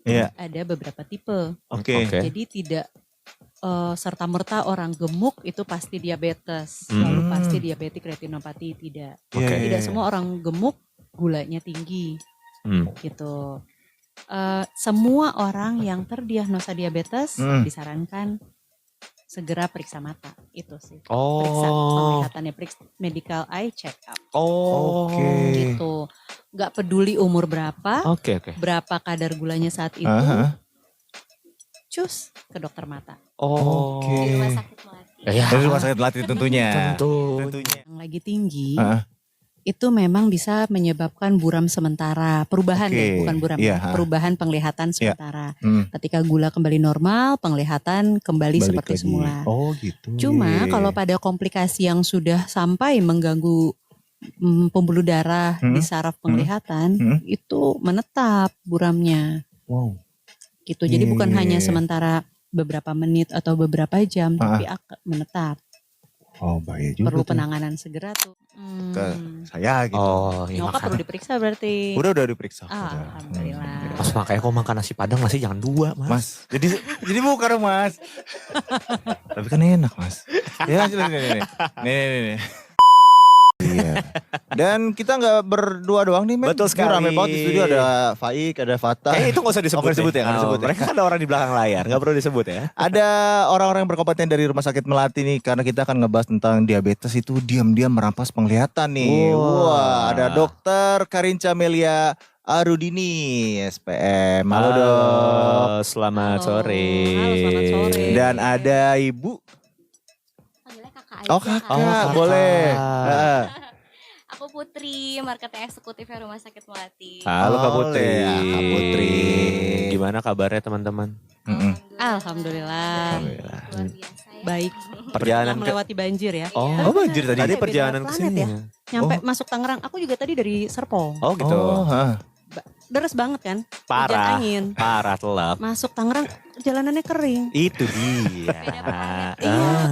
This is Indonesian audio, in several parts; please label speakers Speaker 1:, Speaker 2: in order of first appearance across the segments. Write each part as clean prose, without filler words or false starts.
Speaker 1: Iya.
Speaker 2: ada beberapa tipe.
Speaker 1: Oke.
Speaker 2: Jadi tidak serta-merta orang gemuk itu pasti diabetes, lalu pasti diabetik retinopati, tidak. Tidak semua orang gemuk gulanya tinggi, gitu. Semua orang yang terdiagnosa diabetes disarankan segera periksa mata, itu sih. Periksa penglihatannya, periksa medical eye check up. Gitu. Gak peduli umur berapa, berapa kadar gulanya saat itu. Cus ke dokter mata.
Speaker 3: Di rumah sakit Melati.
Speaker 1: Dari rumah sakit Melati tentunya.
Speaker 2: Tentunya. Yang lagi tinggi itu memang bisa menyebabkan buram sementara. Perubahan bukan buram. Perubahan penglihatan sementara. Ketika gula kembali normal, penglihatan kembali seperti lagi semula.
Speaker 1: Gitu.
Speaker 2: Cuma kalau pada komplikasi yang sudah sampai mengganggu pembuluh darah di saraf penglihatan, itu menetap buramnya. Gitu. Jadi bukan hanya sementara beberapa menit atau beberapa jam, tapi menetap.
Speaker 1: Bahaya juga.
Speaker 2: Perlu penanganan segera tuh.
Speaker 1: Ke saya gitu.
Speaker 2: Nyokap perlu diperiksa berarti.
Speaker 1: Udah diperiksa.
Speaker 2: Alhamdulillah.
Speaker 3: Mas makanya kok makan nasi padang nasi jangan 2 mas.
Speaker 1: Jadi bukan Mas. Tapi kan enak Mas. Ya nih. Iya. Dan kita gak berdua doang nih men.
Speaker 3: Betul sekali.
Speaker 1: Rame banget di studio, ada Faik, ada Fata.
Speaker 3: Itu gak usah disebut.
Speaker 1: Disebut ya?
Speaker 3: Mereka kan ada orang di belakang layar, gak perlu disebut ya.
Speaker 1: Ada orang-orang yang berkompeten dari Rumah Sakit Melati nih. Karena kita akan ngebahas tentang diabetes itu diam-diam merampas penglihatan nih. Wah, ada Dokter Karinca Melia Arudini, SPM. Halo dok.
Speaker 3: Selamat sore.
Speaker 2: Halo, selamat sore.
Speaker 1: Dan ada Ibu.
Speaker 3: Kakak
Speaker 1: Kakak, boleh.
Speaker 3: Aku Putri, marketing eksekutifnya Rumah Sakit Melati.
Speaker 1: Halo Kak Putri. Kak Putri.
Speaker 3: Gimana kabarnya teman-teman?
Speaker 2: Alhamdulillah.
Speaker 3: Luar biasa ya.
Speaker 2: Baik.
Speaker 3: Perjalanan
Speaker 2: melewati banjir ya.
Speaker 1: Banjir tadi.
Speaker 3: Tadi perjalanan ke sini.
Speaker 2: Nyampe masuk Tangerang. Aku juga tadi dari Serpong.
Speaker 3: Gitu.
Speaker 2: Deres banget kan?
Speaker 3: Parah.
Speaker 2: Hujan angin.
Speaker 3: Parah telap.
Speaker 2: Masuk Tangerang jalanannya kering.
Speaker 3: Itu dia.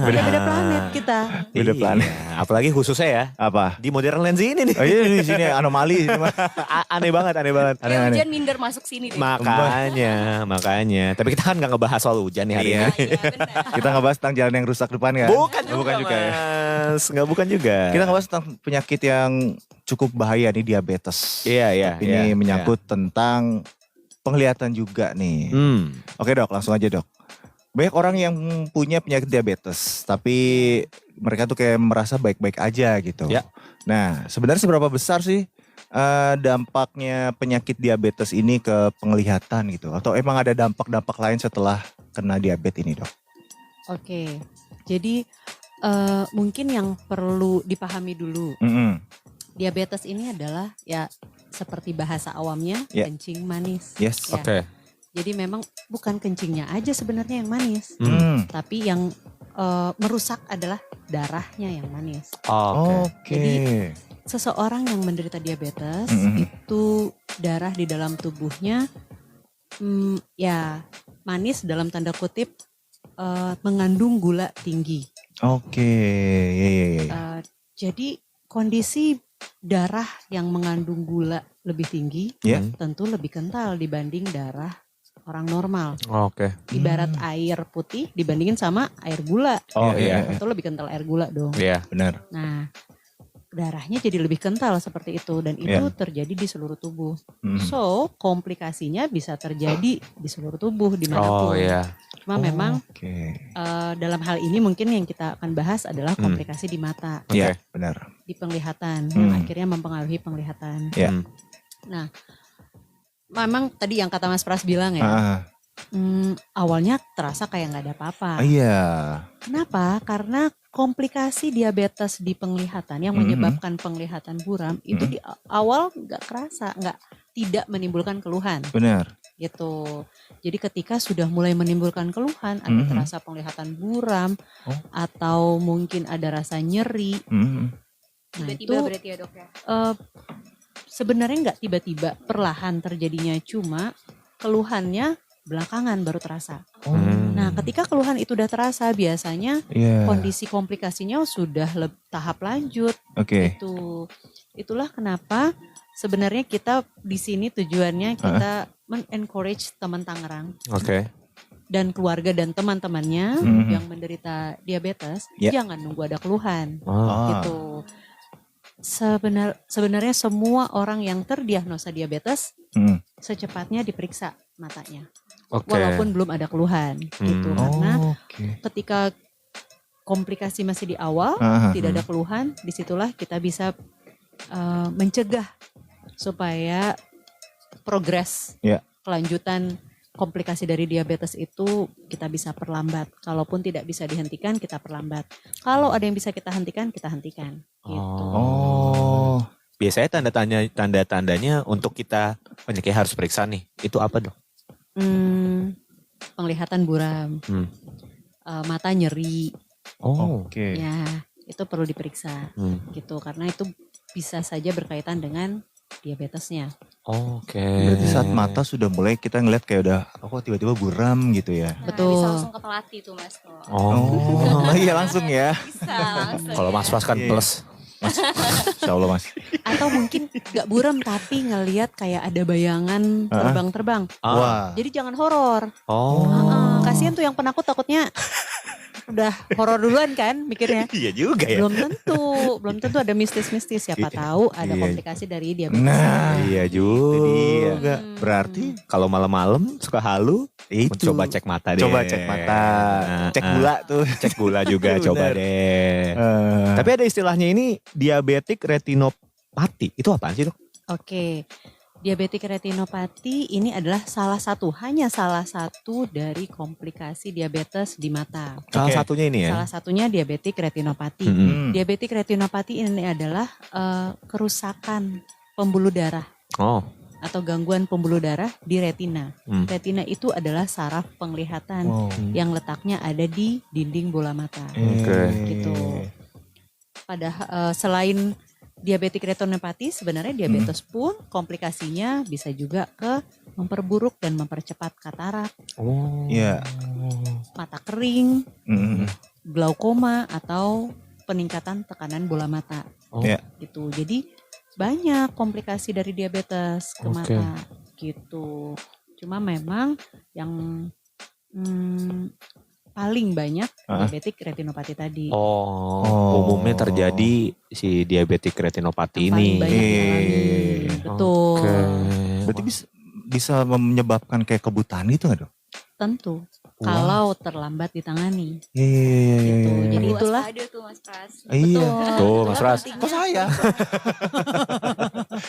Speaker 2: Beda planet kita.
Speaker 1: Beda planet.
Speaker 3: Apalagi khususnya ya.
Speaker 1: Apa?
Speaker 3: Di modern lens ini nih.
Speaker 1: Oh iya di sini anomali.
Speaker 3: Aneh banget.
Speaker 2: Hujan minder masuk sini deh.
Speaker 3: Makanya. Tapi kita kan gak ngebahas soal hujan nih hari ini.
Speaker 1: Kita ngebahas tentang jalan yang rusak depan kan?
Speaker 3: Bukan juga ya. Bukan juga.
Speaker 1: Kita ngebahas tentang penyakit yang cukup bahaya nih, diabetes.
Speaker 3: Iya.
Speaker 1: Ini menyangkut tentang penglihatan juga nih. Oke dok, langsung aja dok. Banyak orang yang punya penyakit diabetes, tapi mereka tuh kayak merasa baik-baik aja gitu.
Speaker 3: Ya.
Speaker 1: Nah, sebenarnya seberapa besar sih dampaknya penyakit diabetes ini ke penglihatan gitu? Atau emang ada dampak-dampak lain setelah kena diabetes ini dok?
Speaker 2: Oke, jadi mungkin yang perlu dipahami dulu. Diabetes ini adalah ya seperti bahasa awamnya kencing manis.
Speaker 1: Yes.
Speaker 2: Ya.
Speaker 3: Oke.
Speaker 2: Jadi memang bukan kencingnya aja sebenarnya yang manis, tapi yang merusak adalah darahnya yang manis.
Speaker 3: Oke.
Speaker 2: Jadi seseorang yang menderita diabetes itu darah di dalam tubuhnya ya manis dalam tanda kutip mengandung gula tinggi. Jadi kondisi darah yang mengandung gula lebih tinggi tentu lebih kental dibanding darah orang normal. Ibarat air putih dibandingin sama air gula. Tentu lebih kental air gula dong.
Speaker 1: Iya, benar.
Speaker 2: Nah, darahnya jadi lebih kental seperti itu dan itu terjadi di seluruh tubuh. So, komplikasinya bisa terjadi di seluruh tubuh dimanapun. Cuma memang dalam hal ini mungkin yang kita akan bahas adalah komplikasi di mata.
Speaker 1: Iya, benar.
Speaker 2: Di penglihatan yang akhirnya mempengaruhi penglihatan. Nah, memang tadi yang kata Mas Pras bilang ya. Awalnya terasa kayak nggak ada apa-apa. Kenapa? Karena komplikasi diabetes di penglihatan yang menyebabkan penglihatan buram itu di awal nggak kerasa, tidak menimbulkan keluhan.
Speaker 1: Benar.
Speaker 2: Gitu. Jadi ketika sudah mulai menimbulkan keluhan, ada terasa penglihatan buram atau mungkin ada rasa nyeri.
Speaker 3: Tiba-tiba berarti ya dok ya?
Speaker 2: Sebenarnya nggak tiba-tiba, perlahan terjadinya, cuma keluhannya belakangan baru terasa. Nah, ketika keluhan itu udah terasa, biasanya kondisi komplikasinya sudah tahap lanjut. Itulah kenapa sebenarnya kita di sini tujuannya kita men-encourage teman Tangerang
Speaker 4: Oke.
Speaker 2: dan keluarga dan teman-temannya
Speaker 1: Mhm.
Speaker 2: yang menderita diabetes,
Speaker 1: Ya.
Speaker 2: jangan nunggu ada keluhan
Speaker 1: Ah.
Speaker 2: gitu. Sebenarnya semua orang yang terdiagnosa diabetes
Speaker 1: Hmm.
Speaker 2: secepatnya diperiksa matanya,
Speaker 4: Oke.
Speaker 2: walaupun belum ada keluhan gitu. Karena
Speaker 1: Oke.
Speaker 2: ketika komplikasi masih di awal,
Speaker 1: Ah.
Speaker 2: tidak ada keluhan, disitulah kita bisa mencegah supaya progres
Speaker 1: Ya.
Speaker 2: kelanjutan komplikasi dari diabetes itu kita bisa perlambat. Kalaupun tidak bisa dihentikan, kita perlambat. Kalau ada yang bisa kita hentikan, kita hentikan. Gitu.
Speaker 1: Oh.
Speaker 4: Biasanya tanda-tandanya untuk kita penyakit harus periksa nih. Itu apa dok?
Speaker 2: Penglihatan buram, mata nyeri,
Speaker 1: Oke.
Speaker 2: ya itu perlu diperiksa gitu. Karena itu bisa saja berkaitan dengan diabetesnya.
Speaker 4: Oke.
Speaker 1: Berarti saat mata sudah mulai kita ngeliat kayak udah, kok tiba-tiba buram gitu ya.
Speaker 3: Nah,
Speaker 2: Betul.
Speaker 3: bisa langsung ke pelatih tuh Mas tuh.
Speaker 4: Oh.
Speaker 1: Iya langsung ya.
Speaker 3: Bisa langsung.
Speaker 4: Kalau Mas Pas kan
Speaker 1: Iya.
Speaker 4: plus.
Speaker 1: Mas, insya Allah mas.
Speaker 2: Atau mungkin gak buram tapi ngelihat kayak ada bayangan terbang-terbang.
Speaker 1: Wah.
Speaker 2: Jadi jangan horor.
Speaker 4: Oh.
Speaker 2: Kasihan tuh yang penakut takutnya udah horor duluan kan mikirnya.
Speaker 4: Iya juga ya.
Speaker 2: Belum tentu ada mistis-mistis. Siapa tahu ada
Speaker 4: Iya.
Speaker 2: komplikasi dari diabetes.
Speaker 1: Nah,
Speaker 4: Iya
Speaker 1: itu
Speaker 4: juga.
Speaker 1: dia. Berarti
Speaker 4: Kalau malam-malam suka halu,
Speaker 1: itu.
Speaker 4: coba cek mata deh.
Speaker 1: Coba cek mata, cek gula tuh.
Speaker 4: Cek gula juga coba
Speaker 1: Bener.
Speaker 4: deh.
Speaker 1: Eh,
Speaker 4: Tapi ada istilahnya ini diabetik retinopati. Itu apaan sih dok?
Speaker 2: Oke. Diabetik retinopati ini adalah hanya salah satu dari komplikasi diabetes di mata.
Speaker 4: Salah
Speaker 1: Oke.
Speaker 4: satunya ini ya.
Speaker 2: Salah satunya diabetik retinopati.
Speaker 4: Mm-mm.
Speaker 2: Diabetik retinopati ini adalah kerusakan pembuluh darah
Speaker 4: Oh.
Speaker 2: atau gangguan pembuluh darah di retina. Retina itu adalah saraf penglihatan
Speaker 1: wow.
Speaker 2: yang letaknya ada di dinding bola mata.
Speaker 4: Oke.
Speaker 2: Gitu. Padahal selain diabetik retinopati, sebenarnya diabetes pun komplikasinya bisa juga ke memperburuk dan mempercepat katarak,
Speaker 4: Oh.
Speaker 1: Iya.
Speaker 2: mata kering,
Speaker 1: Mm.
Speaker 2: glaukoma atau peningkatan tekanan bola mata.
Speaker 4: Oh.
Speaker 1: Iya.
Speaker 2: Gitu. Jadi banyak komplikasi dari diabetes ke
Speaker 4: Oke.
Speaker 2: mata gitu. Cuma memang yang paling banyak diabetik retinopati tadi.
Speaker 4: Oh. Umumnya terjadi si diabetik retinopati
Speaker 2: Yang paling
Speaker 4: ini.
Speaker 2: banyak
Speaker 1: Iya.
Speaker 2: dialami. Betul.
Speaker 4: Oke.
Speaker 1: Berarti bisa menyebabkan kayak kebutaan gitu nggak dok?
Speaker 2: Tentu.
Speaker 4: Wah.
Speaker 2: Kalau terlambat ditangani.
Speaker 1: Iya.
Speaker 2: Gitu. Jadi
Speaker 3: Perlu
Speaker 2: itulah.
Speaker 3: waspada tuh Mas Pras.
Speaker 1: Iya.
Speaker 4: Tuh, Mas Ras.
Speaker 2: pentingnya-
Speaker 1: Kok saya?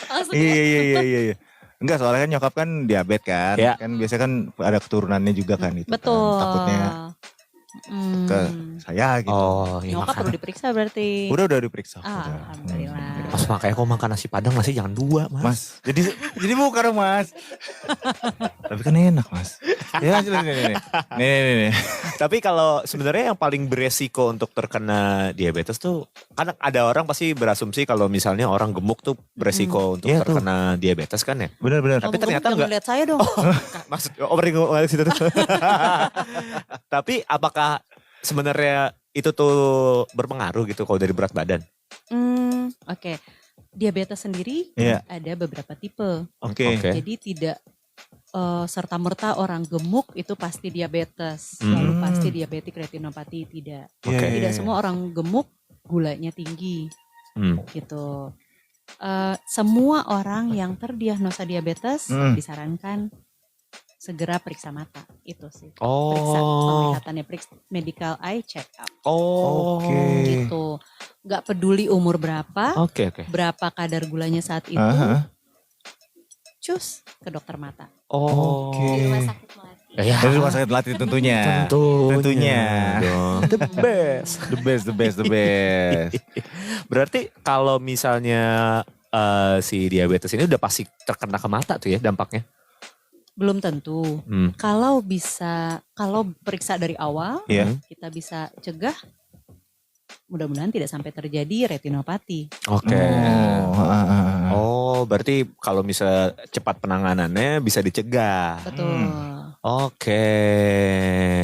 Speaker 3: Langsung
Speaker 1: Iya. Enggak, soalnya kan nyokap kan diabetes kan.
Speaker 4: Iya.
Speaker 1: Kan biasanya kan ada keturunannya juga kan itu.
Speaker 2: Betul.
Speaker 1: Kan. Takutnya ke saya gitu.
Speaker 4: Oh, iya
Speaker 2: Nyokap perlu
Speaker 4: makanya.
Speaker 2: diperiksa berarti.
Speaker 1: Udah diperiksa.
Speaker 2: Alhamdulillah.
Speaker 4: Mas makanya kok makan nasi padang nasi jangan 2 mas.
Speaker 1: Mas, jadi bukan dong mas. Tapi kan enak mas. Ya nih.
Speaker 4: Tapi kalau sebenarnya yang paling beresiko untuk terkena diabetes tuh, kan ada orang pasti berasumsi kalau misalnya orang gemuk tuh beresiko untuk
Speaker 1: Iya tuh.
Speaker 4: terkena diabetes kan ya.
Speaker 1: Benar.
Speaker 4: Tapi
Speaker 2: Kamu
Speaker 4: ternyata
Speaker 2: jangan
Speaker 4: enggak.
Speaker 2: lihat saya dong.
Speaker 4: Maksud situ tuh. Tapi apakah sebenarnya itu tuh berpengaruh gitu kalau dari berat badan?
Speaker 2: Oke. Diabetes sendiri
Speaker 1: Iya.
Speaker 2: ada beberapa tipe.
Speaker 1: Oke.
Speaker 4: Oke.
Speaker 2: Jadi tidak serta-merta orang gemuk itu pasti diabetes. Lalu pasti diabetik retinopati, tidak.
Speaker 4: Oke.
Speaker 2: Tidak semua orang gemuk gulanya tinggi gitu. Semua orang yang terdiagnosa diabetes disarankan segera periksa mata. Itu sih. Periksa penglihatannya, periksa medical eye check up.
Speaker 1: Oke.
Speaker 2: Gitu. Nggak peduli umur berapa,
Speaker 4: Oke.
Speaker 2: berapa kadar gulanya saat itu,
Speaker 1: Aha.
Speaker 2: cus ke dokter mata.
Speaker 1: Oke.
Speaker 3: di rumah sakit Melati.
Speaker 4: Ya,
Speaker 1: Dari rumah sakit Melati tentunya. Tentunya.
Speaker 4: dong. The best.
Speaker 1: The best.
Speaker 4: Berarti kalau misalnya si diabetes ini udah pasti terkena ke mata tuh ya dampaknya?
Speaker 2: Belum tentu. Kalau periksa dari awal,
Speaker 1: Iya.
Speaker 2: kita bisa cegah. Mudah-mudahan tidak sampai terjadi retinopati.
Speaker 4: Oke.
Speaker 1: Oh.
Speaker 4: Oh, berarti kalau misalnya cepat penanganannya bisa dicegah.
Speaker 2: Betul.
Speaker 4: Oke.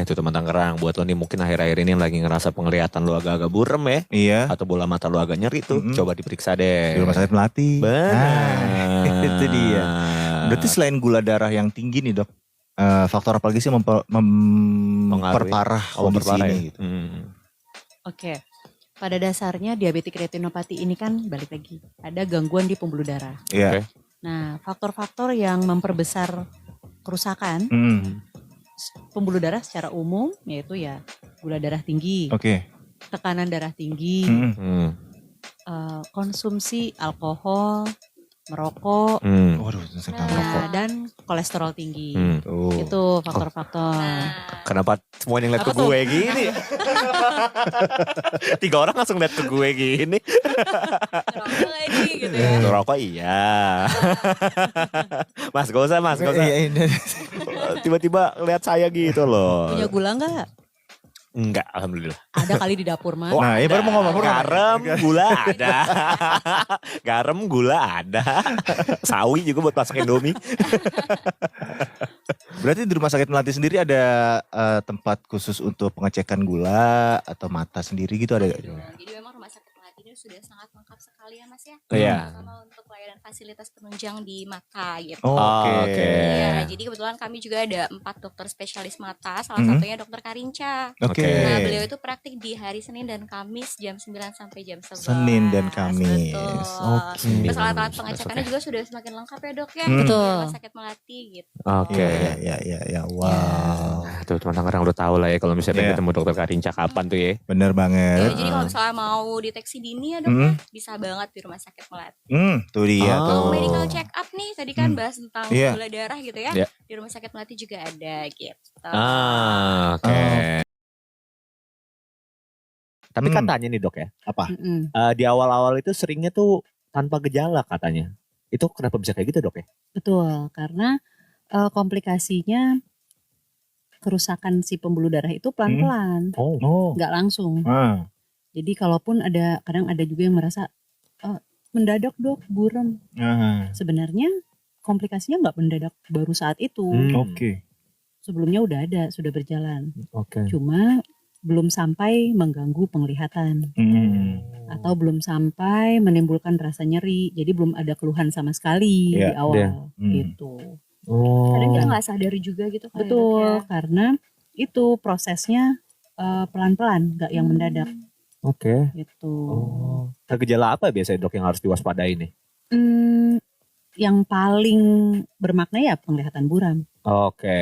Speaker 4: Itu teman Tangerang, buat lo nih mungkin akhir-akhir ini lagi ngerasa penglihatan lo agak-agak burem ya.
Speaker 1: Iya.
Speaker 4: Atau bola mata lo agak nyeri tuh,
Speaker 1: Mm-mm.
Speaker 4: coba diperiksa deh.
Speaker 1: Di rumah sakit Melati.
Speaker 4: Benar.
Speaker 1: Itu dia. Berarti selain gula darah yang tinggi nih dok, faktor apa lagi sih yang memperparah kondisi
Speaker 4: memperparah
Speaker 1: ini?
Speaker 4: ya?
Speaker 1: Gitu?
Speaker 2: Oke. Pada dasarnya diabetik retinopati ini kan balik lagi ada gangguan di pembuluh darah.
Speaker 1: Iya.
Speaker 4: Oke.
Speaker 2: Nah, faktor-faktor yang memperbesar kerusakan pembuluh darah secara umum yaitu ya gula darah tinggi,
Speaker 1: Oke.
Speaker 2: tekanan darah tinggi, konsumsi alkohol, merokok,
Speaker 1: Waduh, sedang rokok.
Speaker 2: dan kolesterol tinggi.
Speaker 1: Tuh.
Speaker 2: Itu faktor-faktor.
Speaker 4: Kenapa semuanya ngeliat
Speaker 2: Apa
Speaker 4: ke gue gini? 3 orang langsung liat ke gue gini.
Speaker 3: Ngerokok lagi gitu ya.
Speaker 4: Rokok iya. Mas gak usah mas, gak usah.
Speaker 1: Iya, ini.
Speaker 4: Tiba-tiba lihat saya gitu loh.
Speaker 2: Punya gula enggak?
Speaker 4: Enggak, alhamdulillah.
Speaker 2: Ada kali di dapur mah.
Speaker 1: Nah, iya baru mau ngomong.
Speaker 4: Garam, gula ada. Garam, gula ada. Sawi juga buat masak Indomie.
Speaker 1: Berarti di Rumah Sakit Melati sendiri ada tempat khusus untuk pengecekan gula atau mata sendiri gitu ada gak?
Speaker 3: Jadi memang Rumah Sakit Melati ini sudah sangat lengkap sekali ya Mas ya.
Speaker 4: Iya.
Speaker 3: Terutama untuk pelayanan fasilitas penunjang di mata gitu.
Speaker 1: Oke.
Speaker 3: Ya, jadi kebetulan kami juga ada 4 dokter spesialis mata, salah satunya dokter Karinca.
Speaker 1: Oke.
Speaker 3: Nah, beliau itu praktik di hari Senin dan Kamis jam 9 sampai jam 11.
Speaker 1: Senin dan Kamis.
Speaker 3: Betul.
Speaker 1: Oke.
Speaker 3: Terus alat-alat pengecekannya juga sudah semakin lengkap ya dok ya.
Speaker 2: Betul.
Speaker 3: Di Rumah Sakit Melati gitu.
Speaker 4: Oke.
Speaker 1: Ya. Wow.
Speaker 4: Nah, tuh teman-teman orang udah tahu lah ya kalau misalnya
Speaker 1: Iya.
Speaker 4: ketemu dokter Karinca kapan tuh ya.
Speaker 1: Bener
Speaker 3: Ya,
Speaker 1: banget.
Speaker 3: jadi kalau misalnya mau deteksi dini ya dok ya, bisa banget di Rumah Sakit Melati.
Speaker 1: Tuh dia
Speaker 4: Oh.
Speaker 1: tuh.
Speaker 3: Mau medical check up nih, tadi kan bahas tentang
Speaker 1: Iya.
Speaker 3: gula darah gitu ya.
Speaker 4: Iya.
Speaker 3: Di Rumah Sakit Melati juga ada gitu.
Speaker 4: Oke. Tapi
Speaker 1: Hmm.
Speaker 4: katanya nih dok ya,
Speaker 1: Apa?
Speaker 2: Mm-mm.
Speaker 4: di awal-awal itu seringnya tuh tanpa gejala katanya. Itu kenapa bisa kayak gitu dok ya?
Speaker 2: Betul, karena komplikasinya kerusakan si pembuluh darah itu pelan-pelan,
Speaker 1: Oh.
Speaker 2: nggak langsung.
Speaker 1: Ah.
Speaker 2: Jadi kalaupun kadang ada juga yang merasa mendadak dok buram.
Speaker 1: Ah.
Speaker 2: Sebenarnya komplikasinya nggak mendadak baru saat itu.
Speaker 1: Oke.
Speaker 2: Sebelumnya sudah berjalan.
Speaker 4: Oke.
Speaker 2: Cuma belum sampai mengganggu penglihatan atau belum sampai menimbulkan rasa nyeri. Jadi belum ada keluhan sama sekali
Speaker 1: Iya,
Speaker 2: di awal
Speaker 1: Hmm.
Speaker 2: gitu.
Speaker 3: Kadang kita
Speaker 2: Oh.
Speaker 3: nggak sadar juga gitu kan.
Speaker 2: Betul, karena itu prosesnya pelan-pelan, nggak yang mendadak
Speaker 4: Oke.
Speaker 2: gitu.
Speaker 4: Nah, gejala apa biasanya dok yang harus diwaspadai nih?
Speaker 2: Yang paling bermakna ya penglihatan buram.
Speaker 4: Oke.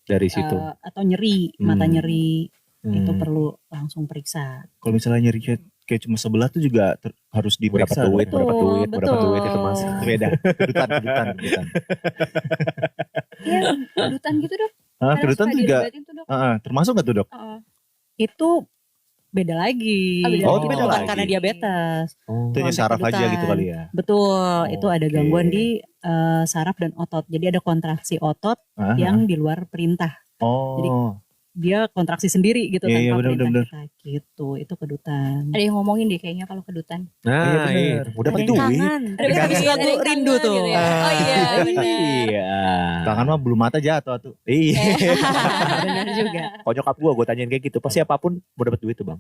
Speaker 4: Dari situ.
Speaker 2: Atau nyeri, mata nyeri itu
Speaker 4: Hmm.
Speaker 2: perlu langsung periksa.
Speaker 1: Kalau misalnya nyeri kayak cuma sebelah tuh juga harus
Speaker 4: Berapa
Speaker 1: diperiksa.
Speaker 4: duit,
Speaker 1: dok.
Speaker 4: berapa duit,
Speaker 2: Betul,
Speaker 4: berapa duit itu mas.
Speaker 2: betul.
Speaker 1: Beda. Kedutan.
Speaker 3: Iya, kedutan gitu dok.
Speaker 1: Ah,
Speaker 3: Kadang
Speaker 1: kedutan
Speaker 3: suka
Speaker 1: tuh juga.
Speaker 3: diobatin tuh dok.
Speaker 1: Termasuk gak tuh dok?
Speaker 2: Itu beda lagi.
Speaker 3: Oh, beda
Speaker 2: itu
Speaker 3: lagi.
Speaker 2: bukan
Speaker 1: Beda
Speaker 2: karena
Speaker 1: lagi.
Speaker 2: diabetes.
Speaker 1: Itu hanya
Speaker 2: Sampai
Speaker 1: saraf aja
Speaker 2: kedutan.
Speaker 1: gitu kali ya.
Speaker 2: Betul, itu ada
Speaker 1: Oke.
Speaker 2: gangguan di saraf dan otot. Jadi ada kontraksi otot
Speaker 1: Ah,
Speaker 2: yang di luar perintah.
Speaker 1: Oh.
Speaker 2: Dia kontraksi sendiri gitu
Speaker 1: Iya,
Speaker 2: tanpa perintah
Speaker 1: benar.
Speaker 2: kita gitu. Itu kedutan.
Speaker 3: Ada yang ngomongin deh kayaknya kalau kedutan.
Speaker 4: Nah,
Speaker 1: Iya, bener.
Speaker 4: iya. Udah
Speaker 3: Ada
Speaker 4: dapat
Speaker 3: yang
Speaker 4: duit.
Speaker 3: kangen.
Speaker 2: Ada yang habis lagu
Speaker 3: yang
Speaker 2: rindu
Speaker 3: kangen
Speaker 2: tuh.
Speaker 3: gitu ya. Oh iya benar.
Speaker 4: Iya.
Speaker 1: Tangan mah belum mata jatuh tuh.
Speaker 4: Iya.
Speaker 2: Benar juga.
Speaker 4: Kalau nyokap gue tanyain kayak gitu, pasti apapun mau dapat duit tuh bang.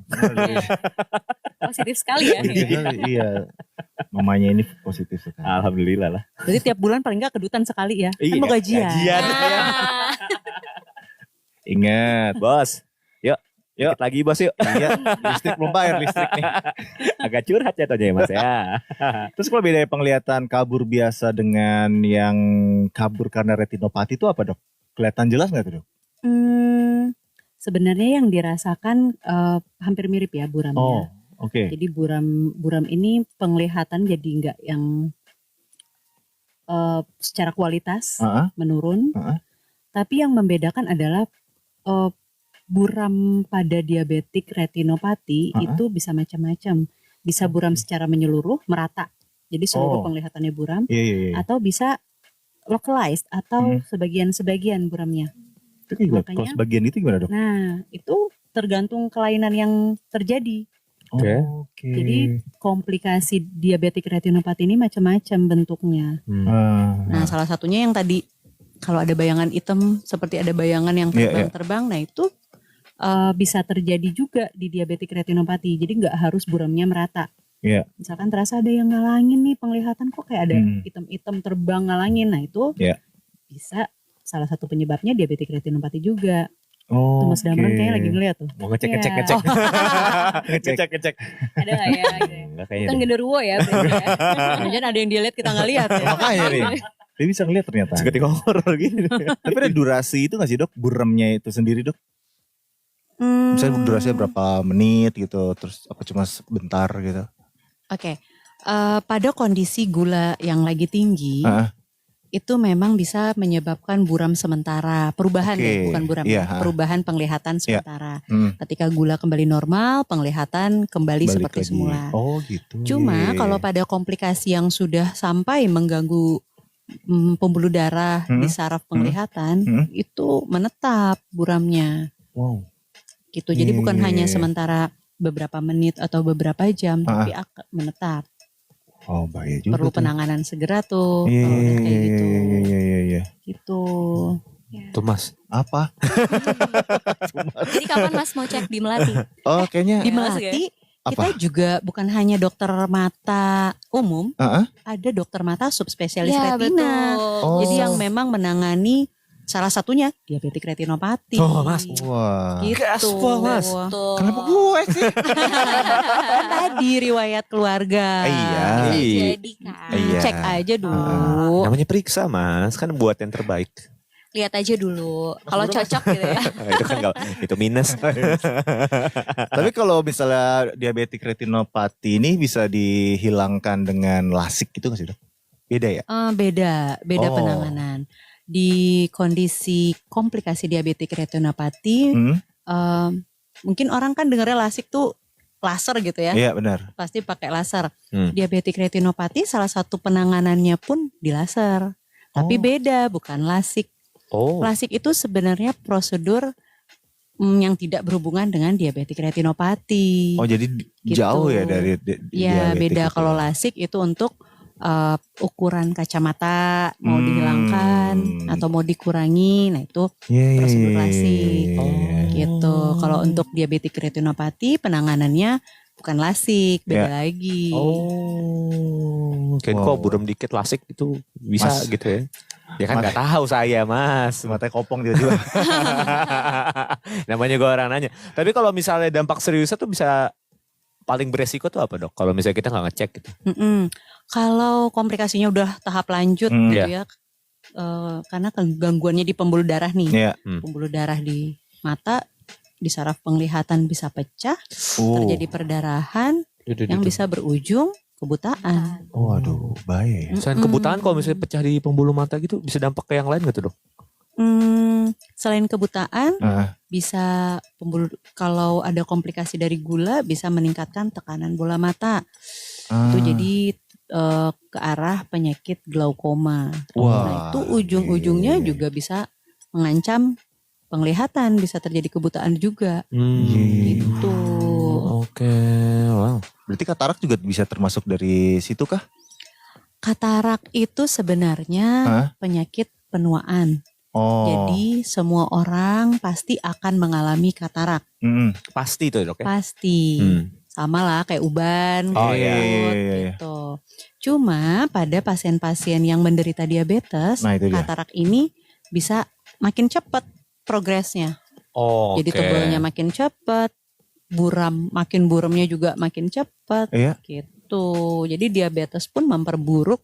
Speaker 3: Positif sekali ya.
Speaker 1: Iya. Mamanya ini positif sekali.
Speaker 4: Alhamdulillah lah.
Speaker 2: Jadi tiap bulan paling nggak kedutan sekali ya. Kan mau gajian.
Speaker 4: Gajian.
Speaker 3: Ah.
Speaker 1: Ingat.
Speaker 4: Bos. Yuk. Dikit lagi bos yuk.
Speaker 1: Iya, listrik belum bayar listrik nih.
Speaker 4: Agak curhat jatuhnya ya mas ya.
Speaker 1: Terus kalau beda kabur kabur biasa dengan yang kabur karena retinopati itu apa dok? Kelihatan jelas nggak tuh dok?
Speaker 2: Sebenarnya yang dirasakan hampir mirip ya
Speaker 1: Oh,
Speaker 2: buramnya.
Speaker 1: oke.
Speaker 2: Jadi buram ini penglihatan jadi nggak yang secara kualitas
Speaker 1: Ah,
Speaker 2: menurun. Tapi yang membedakan adalah buram pada diabetik retinopati itu bisa macam-macam. Bisa buram secara menyeluruh, merata. Jadi seluruh penglihatannya buram.
Speaker 1: Iya.
Speaker 2: Atau bisa localized atau sebagian-sebagian buramnya.
Speaker 1: Itu gimana? Kalau
Speaker 2: Makanya-
Speaker 1: sebagian itu gimana dok?
Speaker 2: Nah, itu tergantung kelainan yang terjadi.
Speaker 4: Oke.
Speaker 1: Oke.
Speaker 2: Jadi komplikasi diabetik retinopati ini macam-macam bentuknya. Nah, salah satunya yang tadi kalau ada bayangan hitam seperti ada bayangan yang terbang-terbang, nah itu bisa terjadi juga di diabetik retinopati. Jadi nggak harus buramnya merata.
Speaker 1: Iya.
Speaker 2: Misalkan terasa ada yang ngalangin nih penglihatan, kok kayak ada
Speaker 1: Hmm.
Speaker 2: item-item terbang ngalangin. Nah itu
Speaker 1: Iya.
Speaker 2: bisa salah satu penyebabnya diabetik retinopati juga.
Speaker 1: Oh,
Speaker 2: Tuh Mas Damron kayaknya lagi ngeliat tuh.
Speaker 4: Mau ngecek.
Speaker 2: Iya.
Speaker 4: Ngecek.
Speaker 2: Ada gak ya? Gitu.
Speaker 4: Enggak kayaknya.
Speaker 2: Bukan
Speaker 4: deh.
Speaker 2: genderuwo ya berarti ya. Jangan ada yang dilihat kita nggak lihat ya.
Speaker 1: Makanya nih. Dia bisa ngeliat ternyata.
Speaker 4: Seketika horor gini.
Speaker 1: Tapi ada durasi itu gak sih dok? Buramnya itu sendiri dok? Misalnya durasinya berapa menit gitu. Terus apa cuma sebentar gitu.
Speaker 2: Oke. Pada kondisi gula yang lagi tinggi,
Speaker 1: Heeh.
Speaker 2: itu memang bisa menyebabkan buram sementara. Perubahan
Speaker 1: Oke,
Speaker 2: deh, bukan buram.
Speaker 1: iya,
Speaker 2: Ya. Perubahan penglihatan sementara.
Speaker 1: Hmm.
Speaker 2: Ketika gula kembali normal, penglihatan kembali
Speaker 1: Balik
Speaker 2: seperti
Speaker 1: lagi.
Speaker 2: semula.
Speaker 1: Oh gitu.
Speaker 2: Cuma
Speaker 1: Iya.
Speaker 2: kalau pada komplikasi yang sudah sampai mengganggu pembuluh darah di saraf penglihatan, itu menetap buramnya.
Speaker 1: Wow.
Speaker 2: Gitu. Jadi bukan
Speaker 1: Iya.
Speaker 2: hanya sementara beberapa menit atau beberapa jam, tapi akan menetap.
Speaker 1: Oh bahaya juga.
Speaker 2: Perlu
Speaker 1: tuh.
Speaker 2: penanganan segera tuh.
Speaker 1: Iya,
Speaker 2: Kalau udah kayak gitu.
Speaker 1: iya.
Speaker 2: Gitu.
Speaker 4: Tuh Mas.
Speaker 1: Apa?
Speaker 3: Jadi kapan Mas mau cek di Melati?
Speaker 1: Oh kayaknya.
Speaker 2: Di
Speaker 3: Masuk ya?
Speaker 2: Melati
Speaker 1: Apa?
Speaker 2: kita juga bukan hanya dokter mata umum,
Speaker 1: Heeh.
Speaker 2: ada dokter mata subspesialis
Speaker 3: Ya
Speaker 2: retina.
Speaker 3: betul.
Speaker 1: Oh.
Speaker 2: Jadi yang memang menangani salah satunya diabetik retinopati.
Speaker 4: Oh, Mas.
Speaker 1: Wah.
Speaker 2: Gitu.
Speaker 4: Gaspol, Mas.
Speaker 3: Betul.
Speaker 1: Kenapa gue sih?
Speaker 2: Kan tadi riwayat keluarga.
Speaker 1: Iya.
Speaker 3: Bisa jadi kan.
Speaker 1: Iya.
Speaker 2: Cek aja dulu.
Speaker 4: Namanya periksa Mas, kan buat yang terbaik.
Speaker 3: Lihat aja dulu. Kalau cocok gitu ya.
Speaker 4: Itu kan enggak, itu minus.
Speaker 1: Tapi kalau misalnya diabetik retinopati ini bisa dihilangkan dengan lasik gitu gak sih dok? Beda ya?
Speaker 2: Beda
Speaker 1: Oh.
Speaker 2: penanganan. Di kondisi komplikasi diabetik retinopati, mungkin orang kan dengarnya lasik tuh laser gitu ya.
Speaker 1: Iya benar.
Speaker 2: Pasti pakai laser.
Speaker 4: Hmm.
Speaker 2: Diabetik retinopati salah satu penanganannya pun di laser. Tapi
Speaker 1: Oh.
Speaker 2: beda, bukan lasik.
Speaker 4: Oh.
Speaker 2: Lasik itu sebenarnya prosedur yang tidak berhubungan dengan diabetik retinopati.
Speaker 1: Oh jadi
Speaker 2: Gitu.
Speaker 1: jauh ya dari
Speaker 2: Ya
Speaker 1: diabetik
Speaker 2: beda
Speaker 1: itu.
Speaker 2: kalau lasik itu untuk ukuran kacamata mau dihilangkan atau mau dikurangi. Nah itu
Speaker 1: Iya,
Speaker 2: prosedur lasik.
Speaker 1: iya.
Speaker 2: Gitu. Kalau untuk diabetik retinopati penanganannya bukan lasik, beda
Speaker 1: Ya.
Speaker 2: lagi.
Speaker 4: Oh. Kayak
Speaker 1: Wow.
Speaker 4: kok buram dikit lasik itu bisa
Speaker 1: Mas.
Speaker 4: gitu ya. Ya kan nggak tahu saya Mas.
Speaker 1: Matanya kopong tiba-tiba.
Speaker 4: Namanya gue orang nanya. Tapi kalau misalnya dampak seriusnya tuh bisa paling beresiko tuh apa dok? Kalau misalnya kita nggak ngecek gitu.
Speaker 2: Kalau komplikasinya udah tahap lanjut gitu ya, karena gangguannya di pembuluh darah nih,
Speaker 1: Iya.
Speaker 2: pembuluh darah di mata, di saraf penglihatan bisa pecah, terjadi perdarahan yang bisa berujung kebutaan.
Speaker 1: Waduh, bahaya ya.
Speaker 4: Selain kebutaan kalau misalnya pecah di pembuluh mata gitu bisa dampak ke yang lain gitu dok?
Speaker 2: Selain kebutaan,
Speaker 1: Ah.
Speaker 2: bisa kalau ada komplikasi dari gula bisa meningkatkan tekanan bola mata. Itu jadi ke arah penyakit glaukoma.
Speaker 1: Wah,
Speaker 2: Nah itu ujung-ujungnya
Speaker 1: iya.
Speaker 2: juga bisa mengancam penglihatan, bisa terjadi kebutaan juga. Gitu.
Speaker 4: Oke, wow.
Speaker 1: Berarti katarak juga bisa termasuk dari situ kah?
Speaker 2: Katarak itu sebenarnya penyakit penuaan.
Speaker 1: Oh.
Speaker 2: Jadi semua orang pasti akan mengalami katarak.
Speaker 4: Pasti itu dok ya?
Speaker 2: Pasti. Sama lah kayak uban,
Speaker 4: Oh,
Speaker 2: kerut,
Speaker 1: iya.
Speaker 2: gitu. Cuma pada pasien-pasien yang menderita diabetes,
Speaker 1: Nah, itu dia.
Speaker 2: katarak ini bisa makin cepat progresnya.
Speaker 4: Oh,
Speaker 2: Jadi tebalnya makin cepat, makin buramnya juga makin cepat,
Speaker 1: Iya.
Speaker 2: gitu. Jadi diabetes pun memperburuk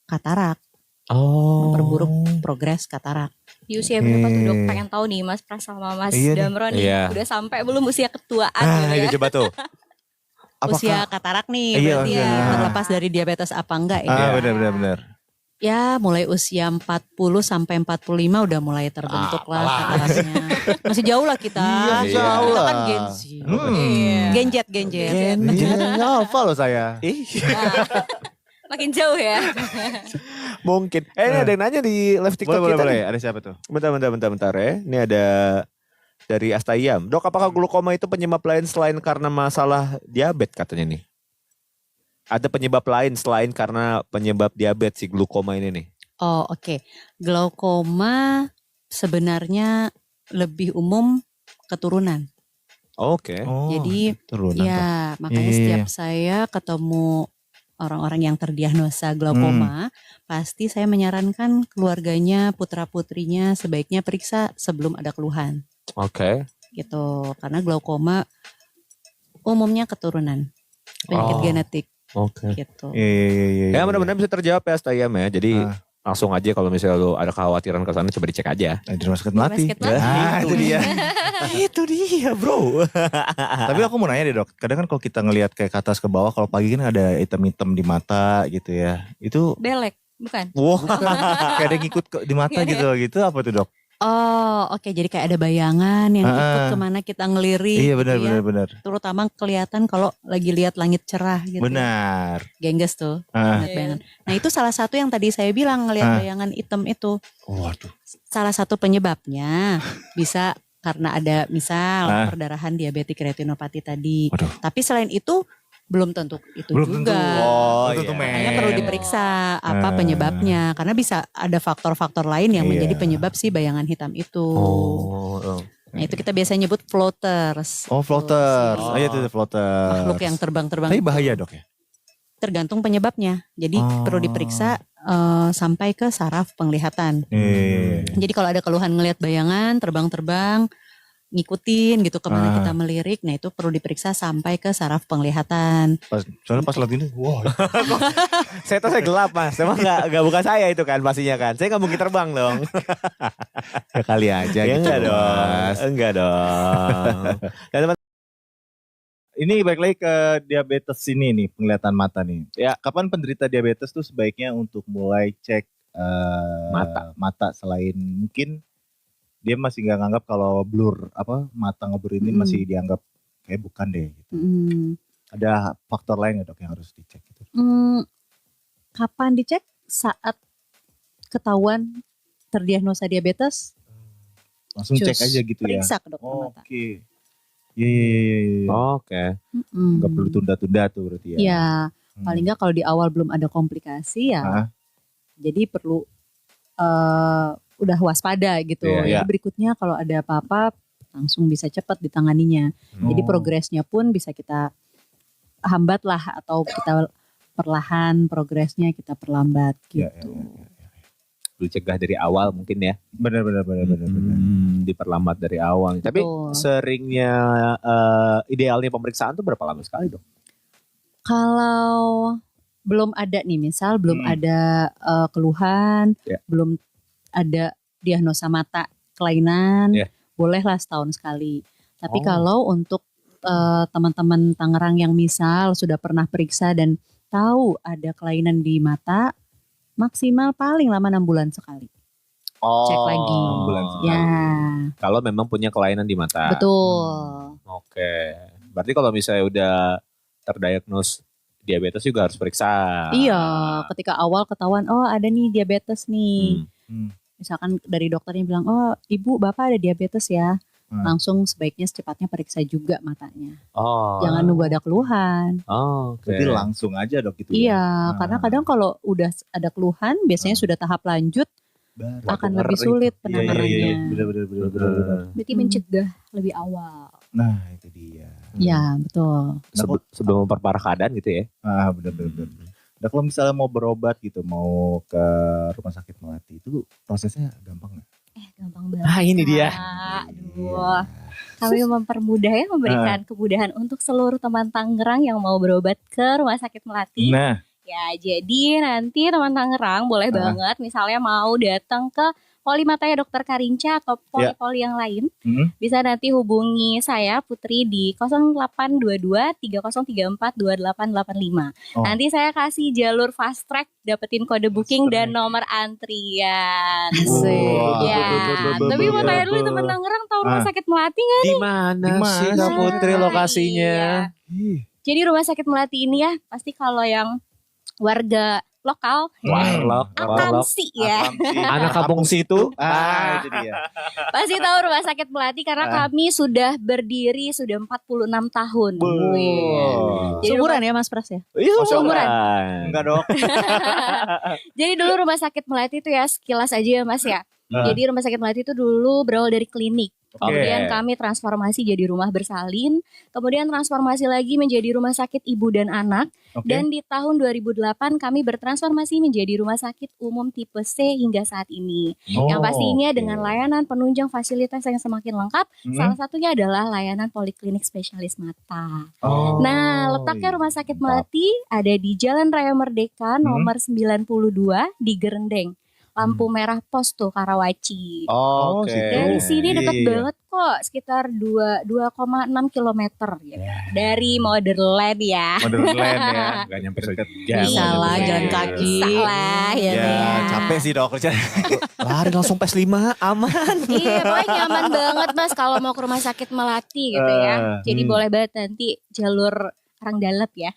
Speaker 2: katarak,
Speaker 4: Oh.
Speaker 2: memperburuk progres katarak.
Speaker 3: Di usia berapa tuh dok? Pengen tahu nih Mas Pras sama Mas
Speaker 1: Iya nih.
Speaker 3: Damron nih.
Speaker 4: Iya.
Speaker 3: Udah sampai belum usia ketuaan
Speaker 4: Ah,
Speaker 3: gitu ya?
Speaker 4: itu coba tuh.
Speaker 2: Usia katarak nih
Speaker 1: Iya,
Speaker 2: berarti
Speaker 1: iya.
Speaker 2: ya, terlepas dari diabetes apa enggak ya.
Speaker 1: Benar.
Speaker 2: Ya mulai usia 40 sampai 45 udah mulai terbentuk lah kataraknya. Masih jauh lah kita.
Speaker 1: Iya, jauh
Speaker 2: Kita
Speaker 1: lah.
Speaker 2: kan Gen Z.
Speaker 3: Iya.
Speaker 2: Genjet.
Speaker 1: Iya, hafal loh saya.
Speaker 3: Makin jauh ya.
Speaker 4: Mungkin. Ini ada yang nanya di live TikTok kita.
Speaker 1: Boleh.
Speaker 4: nih.
Speaker 1: Ada siapa tuh?
Speaker 4: Bentar ya. Ini ada dari Astayam. Dok, apakah glukoma itu penyebab lain selain karena masalah diabetes katanya nih? Ada penyebab lain selain karena penyebab diabetes si glukoma ini nih?
Speaker 2: Oh oke. Glaukoma sebenarnya lebih umum keturunan.
Speaker 4: Oke.
Speaker 2: Jadi
Speaker 1: turunan tuh.
Speaker 2: ya makanya
Speaker 1: Iya.
Speaker 2: setiap saya ketemu orang-orang yang terdiagnosa glaukoma, pasti saya menyarankan keluarganya, putra-putrinya sebaiknya periksa sebelum ada keluhan.
Speaker 4: Oke.
Speaker 2: Gitu. Karena glaukoma umumnya keturunan, penyakit
Speaker 4: Oh.
Speaker 2: genetik
Speaker 4: Oke.
Speaker 2: gitu.
Speaker 1: Iya.
Speaker 4: Ya mudah-mudahan bisa terjawab ya Astayam ya. Jadi
Speaker 1: Ah.
Speaker 4: langsung aja kalau misalnya lu ada kekhawatiran ke sana coba dicek aja.
Speaker 1: Di rumah sakit Melati.
Speaker 3: Rumah sakit Melati.
Speaker 1: Itu dia.
Speaker 4: Itu dia bro.
Speaker 1: Tapi aku mau nanya deh dok, kadang kan kalau kita ngelihat kayak ke atas ke bawah, kalau pagi kan ada hitam-hitam di mata gitu ya. Itu
Speaker 3: Belek, bukan?
Speaker 4: Wah.
Speaker 1: kayak ada yang ngikut di mata gitu apa tuh dok?
Speaker 2: Oh oke, jadi kayak ada bayangan yang ikut
Speaker 1: Ah.
Speaker 2: kemana kita ngelirik.
Speaker 1: Iya
Speaker 2: gitu ya.
Speaker 1: benar.
Speaker 2: Terutama kelihatan kalau lagi lihat langit cerah gitu.
Speaker 1: Benar.
Speaker 2: Gengges tuh.
Speaker 1: Ah.
Speaker 2: Ngeliat bayangan. Nah itu salah satu yang tadi saya bilang ngelihat
Speaker 1: Ah.
Speaker 2: bayangan hitam itu.
Speaker 1: Waduh.
Speaker 2: Salah satu penyebabnya bisa karena ada misal
Speaker 1: Ah.
Speaker 2: perdarahan diabetik retinopati tadi.
Speaker 1: Waduh.
Speaker 2: Tapi selain itu belum tentu itu
Speaker 1: Belum tentu.
Speaker 2: juga.
Speaker 4: Oh,
Speaker 1: Belum tentu,
Speaker 4: iya.
Speaker 1: men.
Speaker 2: Makanya perlu diperiksa apa
Speaker 1: Ah.
Speaker 2: penyebabnya karena bisa ada faktor-faktor lain yang
Speaker 1: Iya.
Speaker 2: menjadi penyebab si bayangan hitam itu.
Speaker 4: Oh.
Speaker 2: Nah itu kita biasanya nyebut floaters.
Speaker 1: Oh floater.
Speaker 4: Oh.
Speaker 1: Oh iya itu floater.
Speaker 2: Makhluk yang terbang-terbang.
Speaker 1: Tapi
Speaker 2: itu.
Speaker 1: bahaya dok ya?
Speaker 2: Tergantung penyebabnya. Jadi
Speaker 1: Oh.
Speaker 2: perlu diperiksa sampai ke saraf penglihatan.
Speaker 1: Iya.
Speaker 2: Jadi kalau ada keluhan ngelihat bayangan terbang-terbang, ngikutin gitu kemana
Speaker 1: Ah.
Speaker 2: kita melirik, nah itu perlu diperiksa sampai ke saraf penglihatan.
Speaker 1: Soalnya pas lihat ini, wah.
Speaker 4: Saya tahu saya gelap mas. Emang nggak bukan saya itu kan pastinya kan. Saya nggak mungkin terbang dong.
Speaker 1: Ya kali aja
Speaker 4: Ya,
Speaker 1: gitu
Speaker 4: enggak dong.
Speaker 1: Mas.
Speaker 4: Enggak dong. Dan teman-
Speaker 1: Ini balik lagi ke diabetes ini nih, penglihatan mata nih. Ya, kapan penderita diabetes tuh sebaiknya untuk mulai cek mata selain mungkin dia masih nggak nganggap kalau blur mata ngeblur ini masih dianggap kayak bukan deh. Gitu. Ada faktor lain nggak dok yang harus dicek gitu?
Speaker 2: Kapan dicek? Saat ketahuan terdiagnosa diabetes,
Speaker 1: Langsung
Speaker 2: Cus,
Speaker 1: cek aja gitu ya.
Speaker 2: periksa ke dokter mata.
Speaker 1: Oke. Iya.
Speaker 4: Oke.
Speaker 1: Nggak perlu tunda-tunda tuh berarti ya.
Speaker 2: Ya, paling nggak kalau di awal belum ada komplikasi ya,
Speaker 1: Hah?
Speaker 2: jadi perlu udah waspada gitu.
Speaker 1: Iya.
Speaker 2: Jadi berikutnya kalau ada apa-apa langsung bisa cepat ditanganinya. Jadi
Speaker 1: Oh.
Speaker 2: progresnya pun bisa kita hambat lah atau kita perlahan progresnya kita perlambat
Speaker 1: Iya,
Speaker 2: gitu.
Speaker 4: Dicegah dari awal mungkin ya.
Speaker 1: Benar.
Speaker 4: Diperlambat dari awal. Tapi
Speaker 2: Betul.
Speaker 4: seringnya idealnya pemeriksaan tuh berapa lama sekali dong?
Speaker 2: Kalau belum ada nih misal belum ada keluhan,
Speaker 4: Ya.
Speaker 2: belum ada diagnosa mata kelainan,
Speaker 4: Ya.
Speaker 2: bolehlah setahun sekali. Tapi
Speaker 4: Oh.
Speaker 2: kalau untuk teman-teman Tangerang yang misal sudah pernah periksa dan tahu ada kelainan di mata, maksimal paling lama 6 bulan sekali. Cek lagi.
Speaker 1: 6 bulan sekali.
Speaker 2: Ya,
Speaker 4: Kalau memang punya kelainan di mata.
Speaker 2: betul.
Speaker 4: Oke. Berarti kalau misalnya udah terdiagnos diabetes juga harus periksa.
Speaker 2: Iya, ketika awal ketahuan, oh ada nih diabetes nih.
Speaker 4: Hmm.
Speaker 2: Misalkan dari dokternya bilang, oh ibu bapak ada diabetes ya. Langsung sebaiknya secepatnya periksa juga matanya.
Speaker 4: Oh.
Speaker 2: Jangan nunggu ada keluhan.
Speaker 4: Oh, oke.
Speaker 1: Berarti langsung aja dok gitu
Speaker 2: Iya,
Speaker 1: ya.
Speaker 2: karena kadang kalau udah ada keluhan, biasanya sudah tahap lanjut,
Speaker 1: Baru.
Speaker 2: akan lebih sulit penanganannya.
Speaker 1: Bener.
Speaker 3: Berarti mencegah lebih awal.
Speaker 1: Nah itu dia.
Speaker 2: Ya, betul.
Speaker 4: Sebelum memperparah keadaan gitu ya.
Speaker 1: Bener. Nah kalau misalnya mau berobat gitu, mau ke rumah sakit Melati itu prosesnya gampang nggak?
Speaker 3: Gampang banget.
Speaker 4: Ah, ini dia.
Speaker 3: Aduh. Kami mempermudah ya, memberikan kemudahan untuk seluruh teman Tangerang yang mau berobat ke Rumah Sakit Melati.
Speaker 1: Nah,
Speaker 3: Ya, jadi nanti teman Tangerang boleh banget misalnya mau datang ke Polimata ya Dokter Karinca atau poli-poli yang lain. Bisa nanti hubungi saya Putri di 0822 3034 2885.
Speaker 1: Oh.
Speaker 3: Nanti saya kasih jalur fast track, dapetin kode booking dan nomor antrian.
Speaker 2: Asik.
Speaker 3: Ya, tapi mau tanya dulu teman Tangerang tahu Rumah Sakit Melati nggak?
Speaker 4: Di mana sih Kak Putri lokasinya?
Speaker 3: Iya. Jadi Rumah Sakit Melati ini ya pasti kalau yang warga lokal akamsi ya.
Speaker 4: Anak kampung situ.
Speaker 1: itu dia.
Speaker 3: Pasti tahu Rumah Sakit Melati karena kami sudah berdiri sudah 46 tahun. Jadi
Speaker 2: Seumuran ya Mas Pras ya?
Speaker 4: Iya,
Speaker 3: seumuran.
Speaker 1: Enggak dok.
Speaker 3: Jadi dulu Rumah Sakit Melati itu ya sekilas aja ya Mas ya. Jadi Rumah Sakit Melati itu dulu berawal dari klinik. Kemudian kami transformasi jadi rumah bersalin, kemudian transformasi lagi menjadi rumah sakit ibu dan anak, dan di tahun 2008 kami bertransformasi menjadi rumah sakit umum tipe C hingga saat ini. Yang pastinya dengan layanan penunjang fasilitas yang semakin lengkap, salah satunya adalah layanan poliklinik spesialis mata. Nah, letaknya Rumah Sakit Melati ada di Jalan Raya Merdeka nomor 92 di Gerendeng. Lampu merah pos tuh Karawaci. Dari sini dekat banget kok, sekitar 2,6 kilometer gitu. Dari Modern ya.
Speaker 1: Modern Land ya.
Speaker 4: Gak nyampe dekat.
Speaker 2: Bisa lah jalan kaki.
Speaker 3: Salah ya.
Speaker 1: Capek sih dok kerja.
Speaker 4: Lari langsung PS5 aman.
Speaker 3: Iya, pokoknya nyaman banget Mas kalau mau ke Rumah Sakit Melati gitu ya. Jadi boleh banget nanti jalur orang dalam ya.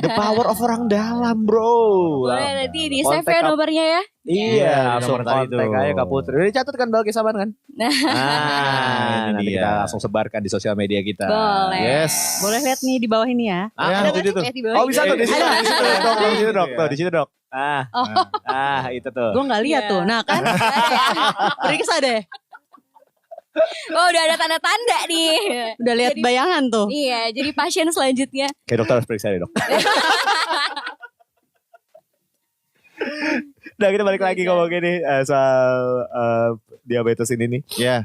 Speaker 4: The power of orang dalam bro.
Speaker 3: Boleh nanti di save ya nomornya ya.
Speaker 4: Iya, langsung
Speaker 1: nomor tadi
Speaker 4: kontak
Speaker 1: tuh.
Speaker 4: aja Kak Putri. Udah dicatat kan Balki Saban kan?
Speaker 1: ini
Speaker 4: Nanti
Speaker 1: dia.
Speaker 4: kita langsung sebarkan di sosial media kita.
Speaker 3: Boleh.
Speaker 1: Yes.
Speaker 2: Boleh lihat nih di bawah ini ya.
Speaker 1: Ya,
Speaker 4: Ada
Speaker 1: itu tuh.
Speaker 3: di bawah
Speaker 4: Oh bisa tuh di situ,
Speaker 2: Ada.
Speaker 4: di situ dok, di situ dok, tuh di situ dok. Itu tuh.
Speaker 2: Gue nggak lihat
Speaker 3: Iya.
Speaker 2: tuh. Nah kan, periksa deh.
Speaker 3: Oh, udah ada tanda-tanda nih.
Speaker 2: Udah lihat
Speaker 3: Jadi-
Speaker 2: bayangan tuh.
Speaker 3: Iya, jadi pasien selanjutnya.
Speaker 4: Kayak dokter harus periksa deh dok. Nah kita balik lagi ngomongin nih soal diabetes ini nih.
Speaker 1: Ya.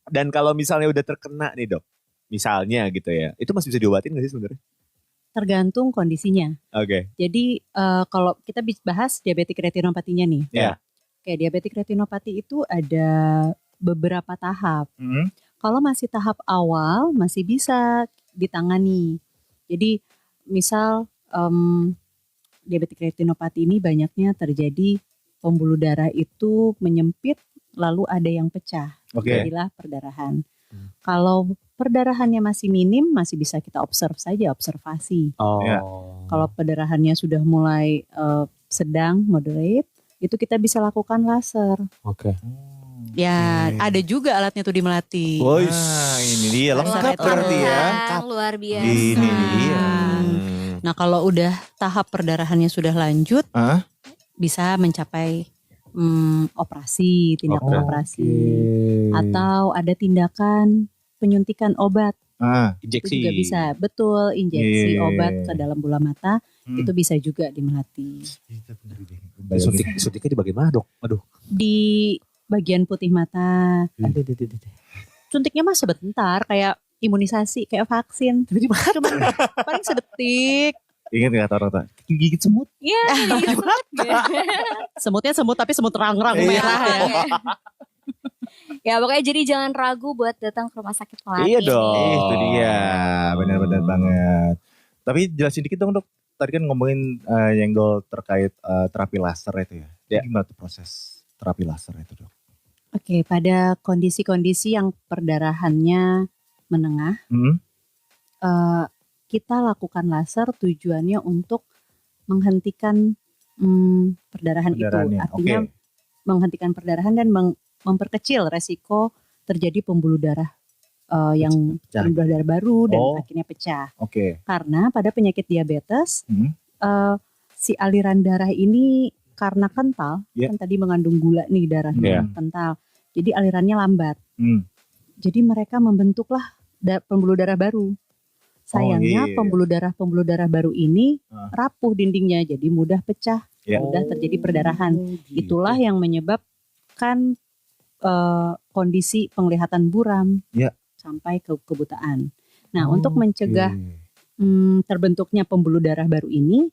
Speaker 4: Dan kalau misalnya udah terkena nih dok, misalnya gitu ya, itu masih bisa diobatin nggak sih sebenarnya?
Speaker 2: Tergantung kondisinya.
Speaker 4: Oke.
Speaker 2: Jadi kalau kita bahas diabetik retinopatinya nih.
Speaker 4: Iya.
Speaker 2: Kayak diabetik retinopati itu ada beberapa tahap. Kalau masih tahap awal masih bisa ditangani. Jadi misal diabetik retinopati ini banyaknya terjadi pembuluh darah itu menyempit lalu ada yang pecah.
Speaker 1: Oke.
Speaker 2: Jadilah perdarahan. Kalau perdarahannya masih minim masih bisa kita observasi.
Speaker 4: Oh.
Speaker 1: Ya.
Speaker 2: Kalau perdarahannya sudah mulai sedang, moderate, itu kita bisa lakukan laser.
Speaker 4: Oke.
Speaker 2: Ya, ada juga alatnya tuh di Melati.
Speaker 1: Nah, ini dia lengkap berarti ya.
Speaker 3: Luar biasa.
Speaker 1: Ini dia.
Speaker 2: Nah, kalau udah tahap perdarahannya sudah lanjut,
Speaker 1: Hah?
Speaker 2: bisa mencapai operasi, tindakan
Speaker 1: Oke.
Speaker 2: operasi, atau ada tindakan penyuntikan obat. Itu
Speaker 4: Injeksi.
Speaker 2: juga bisa, betul, injeksi
Speaker 1: Iya.
Speaker 2: obat ke dalam bola mata, itu bisa juga di Melati.
Speaker 4: Suntiknya di bagian mana dok? Aduh.
Speaker 2: Di bagian putih mata, suntiknya mah sebentar, kayak imunisasi, kayak vaksin. Cuman paling sedetik.
Speaker 1: Ingat nggak kata-kata? Gigit semut.
Speaker 3: Iya.
Speaker 2: Semutnya semut tapi semut rang-rang
Speaker 1: Iya.
Speaker 2: merah ya.
Speaker 3: Ya pokoknya jadi jangan ragu buat datang ke Rumah Sakit Melati.
Speaker 4: Iya dong.
Speaker 1: Itu dia, benar-benar banget. Tapi jelasin dikit dong dok. Tadi kan ngomongin nyenggol terkait terapi laser itu ya.
Speaker 4: Ya.
Speaker 1: Gimana tuh proses terapi laser itu dok?
Speaker 2: Oke, pada kondisi-kondisi yang perdarahannya menengah, kita lakukan laser tujuannya untuk menghentikan perdarahan itu.
Speaker 1: Perdarahannya,
Speaker 2: Artinya
Speaker 1: oke.
Speaker 2: menghentikan perdarahan dan memperkecil resiko terjadi pembuluh darah yang
Speaker 1: Pecah.
Speaker 2: pembuluh darah baru dan
Speaker 1: Oh.
Speaker 2: akhirnya pecah.
Speaker 1: Oke.
Speaker 2: Karena pada penyakit diabetes
Speaker 1: Hmm.
Speaker 2: si aliran darah ini karena kental,
Speaker 1: Ya.
Speaker 2: kan tadi mengandung gula nih darahnya kental. Jadi alirannya lambat. Jadi mereka membentuklah pembuluh darah baru. Sayangnya
Speaker 1: iya.
Speaker 2: pembuluh darah baru ini
Speaker 1: Ah.
Speaker 2: rapuh dindingnya, jadi mudah pecah,
Speaker 1: Ya.
Speaker 2: mudah terjadi perdarahan. Itulah yang menyebabkan kondisi penglihatan buram
Speaker 1: Ya.
Speaker 2: sampai ke kebutaan. Nah, untuk mencegah terbentuknya pembuluh darah baru ini,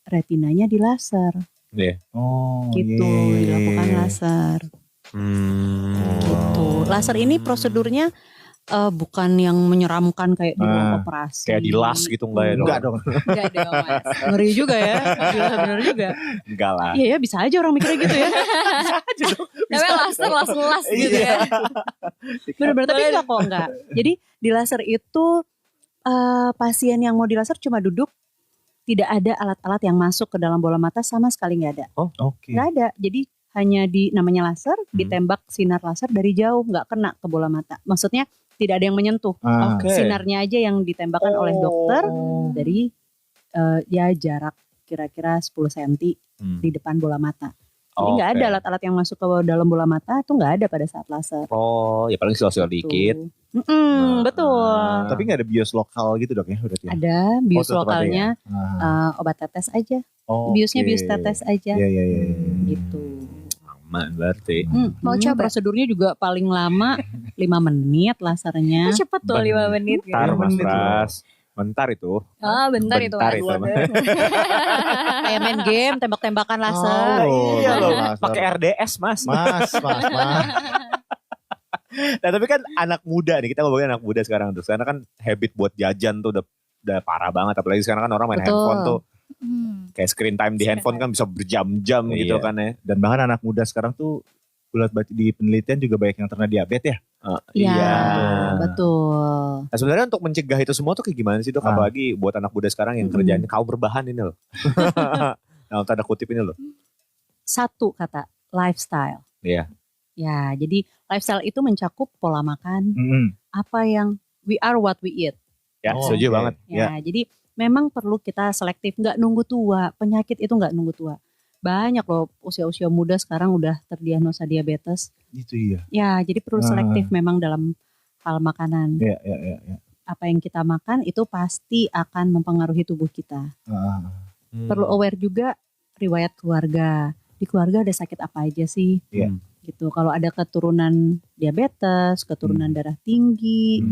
Speaker 2: retinanya dilaser,
Speaker 1: Oh,
Speaker 2: gitu, dilakukan laser. Gitu. Laser ini prosedurnya bukan yang menyeramkan kayak di ruang operasi.
Speaker 4: Kayak di las gitu enggak ya dok?
Speaker 1: Enggak dong.
Speaker 3: Enggak dong Mas.
Speaker 2: Ngeri juga ya, gila bener juga.
Speaker 4: Enggak lah.
Speaker 2: Iya ya, bisa aja orang mikirnya gitu ya.
Speaker 3: Namanya laser langsung las gitu ya.
Speaker 2: Bener-bener, tapi enggak kok, enggak. Jadi di laser itu pasien yang mau di laser cuma duduk, tidak ada alat-alat yang masuk ke dalam bola mata sama sekali nggak ada.
Speaker 1: Oke.
Speaker 2: Nggak ada. Jadi hanya namanya laser, ditembak sinar laser dari jauh, nggak kena ke bola mata. Maksudnya tidak ada yang menyentuh.
Speaker 1: Oke.
Speaker 2: Sinarnya aja yang ditembakkan oleh dokter dari ya jarak kira-kira 10 cm di depan bola mata. Jadi nggak ada
Speaker 4: Oke.
Speaker 2: alat-alat yang masuk ke dalam bola mata itu nggak ada pada saat laser.
Speaker 4: Oh, ya paling silau-silau dikit.
Speaker 2: Betul.
Speaker 1: Tapi nggak ada bios lokal gitu dok ya berarti ya?
Speaker 2: Ada bius
Speaker 1: tetap ada
Speaker 2: lokalnya,
Speaker 1: ya?
Speaker 2: obat tetes aja.
Speaker 1: Oh,
Speaker 2: Biusnya
Speaker 1: oke.
Speaker 2: bius tetes aja.
Speaker 1: Iya iya iya.
Speaker 2: Gitu.
Speaker 4: Aman berarti.
Speaker 3: Mau coba?
Speaker 2: Prosedurnya juga paling lama 5 menit lasernya.
Speaker 3: Cepet tuh 5 menit. Gitu.
Speaker 4: Bentar Mas
Speaker 1: menit loh.
Speaker 4: Pras. Bentar itu.
Speaker 3: Oh bentar itu
Speaker 4: Bentar
Speaker 3: Mas.
Speaker 4: itu.
Speaker 2: Kayak main game, tembak-tembakan laser.
Speaker 1: Oh,
Speaker 4: Iya loh.
Speaker 1: laser.
Speaker 4: Pakai RDS Mas.
Speaker 1: Mas.
Speaker 4: Nah tapi kan anak muda nih, kita ngomongin anak muda sekarang tuh. Karena kan habit buat jajan tuh udah parah banget. Apalagi sekarang kan orang main
Speaker 2: Betul.
Speaker 4: handphone tuh. Kayak screen time di
Speaker 3: Screen
Speaker 4: handphone
Speaker 3: time.
Speaker 4: kan bisa berjam-jam gitu
Speaker 1: Iya.
Speaker 4: kan ya.
Speaker 1: Dan bahkan anak muda sekarang tuh bulat baca di penelitian juga banyak yang terkena diabetes ya.
Speaker 2: Iya, betul.
Speaker 4: Nah sebenarnya untuk mencegah itu semua tuh kayak gimana sih dok? Apalagi buat anak muda sekarang yang kerjaannya kaum berbahan ini loh. Nah tanda kutip ini loh.
Speaker 2: Satu kata, lifestyle.
Speaker 4: Iya.
Speaker 2: Ya, jadi lifestyle itu mencakup pola makan,
Speaker 1: Mm-mm.
Speaker 2: apa yang we are what we eat.
Speaker 4: Ya
Speaker 1: Oh,
Speaker 4: setuju
Speaker 1: oke.
Speaker 4: banget.
Speaker 2: Ya, jadi memang perlu kita selektif, nggak nunggu tua. Penyakit itu nggak nunggu tua. Banyak loh usia-usia muda sekarang udah terdiagnosa diabetes.
Speaker 1: Itu iya.
Speaker 2: Ya, jadi perlu selektif memang dalam hal makanan.
Speaker 1: Iya.
Speaker 2: Apa yang kita makan itu pasti akan mempengaruhi tubuh kita. Perlu aware juga riwayat keluarga. Di keluarga ada sakit apa aja sih?
Speaker 1: Iya.
Speaker 2: Gitu. Kalau ada keturunan diabetes, keturunan darah tinggi,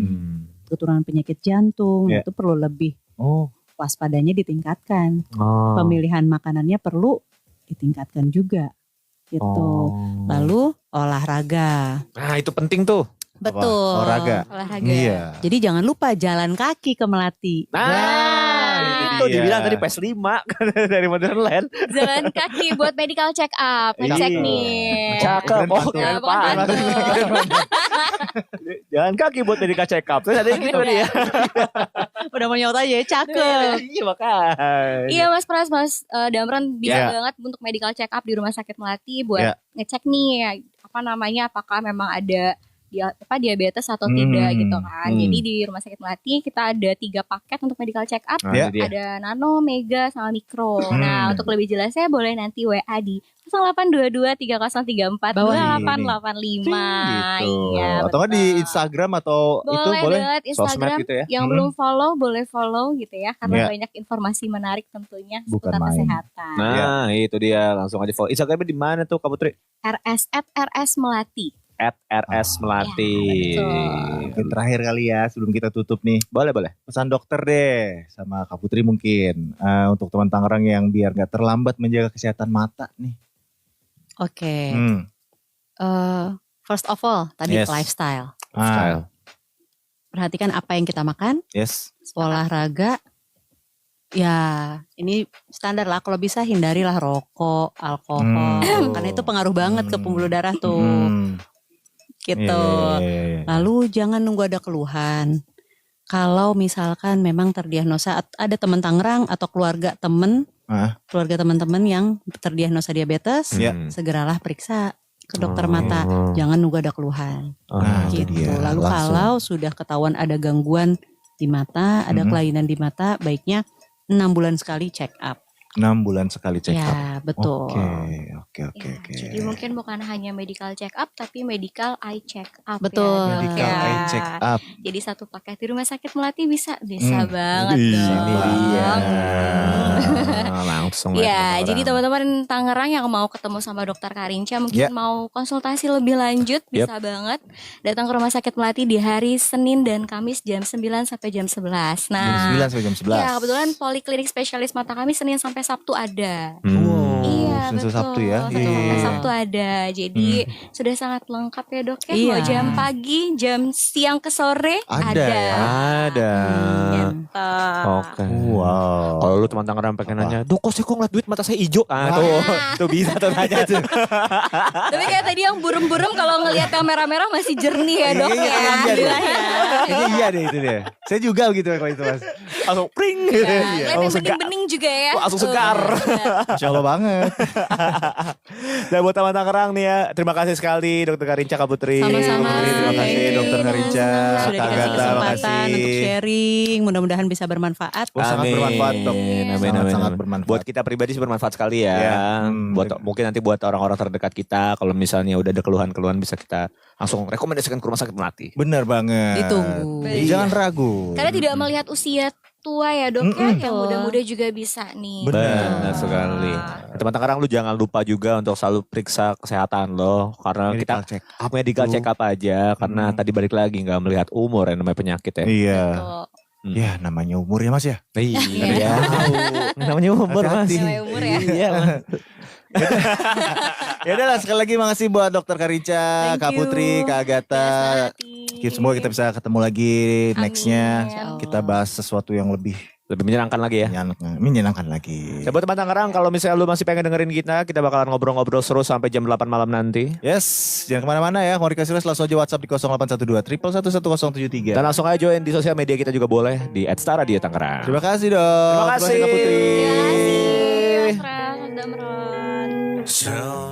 Speaker 2: keturunan penyakit jantung,
Speaker 1: Iya.
Speaker 2: itu perlu lebih
Speaker 1: Oh,
Speaker 2: waspadanya ditingkatkan.
Speaker 4: Oh.
Speaker 2: Pemilihan makanannya perlu ditingkatkan juga. Gitu.
Speaker 4: Oh.
Speaker 2: Lalu olahraga.
Speaker 4: Nah itu penting tuh.
Speaker 2: Betul.
Speaker 1: olahraga.
Speaker 3: Olahraga.
Speaker 1: Iya.
Speaker 2: Jadi jangan lupa jalan kaki ke Melati.
Speaker 4: Nah, itu
Speaker 1: dia.
Speaker 4: dibilang tadi PS5 kan dari Modern Land.
Speaker 3: Jalan kaki buat medical check up. Ngecek
Speaker 1: Iya.
Speaker 3: nih.
Speaker 4: Cakep.
Speaker 1: Keren
Speaker 4: Oh,
Speaker 1: pantun.
Speaker 4: keren
Speaker 3: Bukan
Speaker 4: pantun.
Speaker 3: pantun.
Speaker 4: Jalan kaki buat medical check up. Terus ada yang gitu dia.
Speaker 2: Udah mau nyaut aja ya, cakep.
Speaker 4: Iya makanya.
Speaker 3: Iya Mas Pras, Mas Damran bisa
Speaker 1: Iya.
Speaker 3: banget untuk medical check up di Rumah Sakit Melati buat
Speaker 1: Iya.
Speaker 3: ngecek nih apa namanya apakah memang ada diabetes atau tidak gitu kan. Jadi di Rumah Sakit Melati kita ada 3 paket untuk medical check up.
Speaker 4: Nah,
Speaker 1: Ya.
Speaker 4: itu dia.
Speaker 3: Ada nano, mega, sama mikro. Nah untuk lebih jelasnya boleh nanti WA di 0822 3034
Speaker 2: Bawah
Speaker 3: 2885.
Speaker 1: Gitu.
Speaker 3: Iya,
Speaker 1: Atau nggak di
Speaker 3: betul.
Speaker 1: Instagram atau itu
Speaker 3: Boleh
Speaker 1: boleh?
Speaker 3: banget Instagram
Speaker 4: Sosmed gitu ya.
Speaker 3: yang belum follow boleh follow gitu ya karena
Speaker 1: Iya.
Speaker 3: banyak informasi menarik tentunya
Speaker 1: Bukan
Speaker 3: seputar
Speaker 1: main.
Speaker 3: kesehatan.
Speaker 4: Nah itu dia. Langsung aja follow. Instagramnya di mana tuh Kak Putri?
Speaker 3: RS Melati.
Speaker 4: @RS Melati.
Speaker 3: Ya, betul.
Speaker 1: Mungkin terakhir kali ya sebelum kita tutup nih.
Speaker 4: Boleh.
Speaker 1: Pesan dokter deh sama Kak Putri mungkin. Untuk teman Tangerang yang biar nggak terlambat menjaga kesehatan mata nih.
Speaker 2: Oke.
Speaker 1: Hmm.
Speaker 2: First of all, tadi
Speaker 1: Yes.
Speaker 2: lifestyle.
Speaker 4: Style.
Speaker 2: Perhatikan apa yang kita makan,
Speaker 1: Yes.
Speaker 2: olahraga. Ya, ini standar lah. Kalau bisa hindarilah rokok, alkohol, karena itu pengaruh banget ke pembuluh darah tuh, gitu.
Speaker 1: Iya.
Speaker 2: Lalu jangan nunggu ada keluhan. Kalau misalkan memang terdiagnosa ada teman Tangerang atau keluarga teman-teman yang terdiagnosa diabetes,
Speaker 1: Iya.
Speaker 2: segeralah periksa ke dokter mata. Jangan nunggu ada keluhan.
Speaker 1: Nah, itu
Speaker 2: Gitu.
Speaker 1: dia.
Speaker 2: Lalu
Speaker 1: Langsung.
Speaker 2: kalau sudah ketahuan ada gangguan di mata, ada kelainan di mata, baiknya 6 bulan sekali check up.
Speaker 1: 6 bulan sekali check up.
Speaker 2: Ya, betul.
Speaker 1: Oke.
Speaker 3: Ya, jadi mungkin bukan hanya medical check up tapi medical eye check up.
Speaker 2: Betul.
Speaker 3: Ya.
Speaker 1: Medical
Speaker 3: Ya.
Speaker 1: eye check up.
Speaker 3: Jadi satu paket di Rumah Sakit Melati bisa banget
Speaker 1: Ini
Speaker 3: dong.
Speaker 1: dia.
Speaker 4: Langsung.
Speaker 3: Ya, jadi teman-teman Tangerang yang mau ketemu sama Dokter Karinca mungkin
Speaker 1: Ya.
Speaker 3: mau konsultasi lebih lanjut bisa banget datang ke Rumah Sakit Melati di hari Senin dan Kamis jam 9 sampai jam 11.
Speaker 1: Jam
Speaker 3: Nah,
Speaker 1: 9 sampai jam 11.
Speaker 3: ya kebetulan poliklinik spesialis mata kami Senin sampai Sabtu ada.
Speaker 1: Wow,
Speaker 3: Iya
Speaker 1: Senin
Speaker 3: betul.
Speaker 1: sampai Sabtu ya.
Speaker 3: Senin sampai
Speaker 1: Iya.
Speaker 3: Sabtu ada. Jadi sudah sangat lengkap ya dok ya.
Speaker 2: Iya.
Speaker 3: Mau jam pagi, jam siang ke sore
Speaker 1: Ada ya?
Speaker 4: Ada.
Speaker 3: Gitu.
Speaker 4: Oke.
Speaker 1: Wow.
Speaker 4: Kalau lu teman Tangerang pengen nanya, "Duh kok saya kok ngeliat duit mata saya hijau?" Tuh bisa tuh nanya tuh.
Speaker 3: Tapi kayak tadi yang burem-burem kalau ngelihat kamera merah masih jernih ya dok ya.
Speaker 1: Iya iya deh itu deh. Saya juga gitu kalau itu Mas.
Speaker 4: Langsung pring.
Speaker 3: Kelihatan
Speaker 4: Langsung segar.
Speaker 3: bening-bening juga ya.
Speaker 4: Langsung segar.
Speaker 1: Insya Allah banget.
Speaker 4: Dan buat teman Tangerang nih ya, terima kasih sekali Dokter Karinca Kak Putri.
Speaker 2: Sama-sama.
Speaker 1: Terima kasih
Speaker 2: Thank you.
Speaker 1: Dokter Karinca.
Speaker 2: Sudah
Speaker 1: Kak
Speaker 2: dikasih
Speaker 1: Agatha,
Speaker 2: kesempatan
Speaker 1: makasih.
Speaker 2: untuk sharing. Mudah-mudahan bisa bermanfaat.
Speaker 1: Oh, sangat bermanfaat dok.
Speaker 4: Amin,
Speaker 1: Sangat
Speaker 4: amin.
Speaker 1: bermanfaat.
Speaker 4: Buat kita pribadi sih bermanfaat sekali ya.
Speaker 1: Iya.
Speaker 4: Buat mungkin nanti buat orang-orang terdekat kita, kalau misalnya udah ada keluhan-keluhan bisa kita langsung rekomendasikan ke Rumah Sakit Melati.
Speaker 1: Bener banget.
Speaker 2: Ditunggu.
Speaker 1: Jangan ragu.
Speaker 3: Karena tidak melihat usia tua ya dok ya,
Speaker 2: Mm-mm.
Speaker 3: yang muda-muda juga bisa nih.
Speaker 4: Benar sekali. Teman Tangerang lu jangan lupa juga untuk selalu periksa kesehatan lo, karena
Speaker 1: Medical
Speaker 4: kita
Speaker 1: check.
Speaker 4: medical check up aja, karena tadi balik lagi nggak melihat umur yang namanya penyakit ya.
Speaker 1: Iya.
Speaker 3: Betul.
Speaker 1: Ya namanya umur ya mas ya.
Speaker 4: Iya. Namanya umur Mas.
Speaker 1: Hati-hati.
Speaker 3: Namanya umur ya.
Speaker 4: Iya. Mas.
Speaker 1: Ya udah lah, sekali lagi makasih buat Dokter Karinca,
Speaker 2: Thank
Speaker 1: Kak
Speaker 2: you.
Speaker 1: Putri, Kak Agatha. Semoga kita bisa ketemu lagi nextnya.
Speaker 3: Amin.
Speaker 1: Kita bahas sesuatu yang lebih
Speaker 4: Lebih menyenangkan lagi ya.
Speaker 1: menyenangkan lagi.
Speaker 4: Ya, buat teman Tangerang, kalau misalnya lu masih pengen dengerin kita bakalan ngobrol-ngobrol seru sampai jam 8 malam nanti.
Speaker 1: Yes, jangan kemana-mana ya. Mau dikasih langsung aja WhatsApp di 0812 1111073.
Speaker 4: Dan langsung aja join di sosial media kita juga boleh di @staradio Tangerang.
Speaker 1: Terima kasih dok.
Speaker 4: Terima kasih.
Speaker 1: Kak Putri.
Speaker 3: Terima kasih Mas Ras, Damron.
Speaker 5: So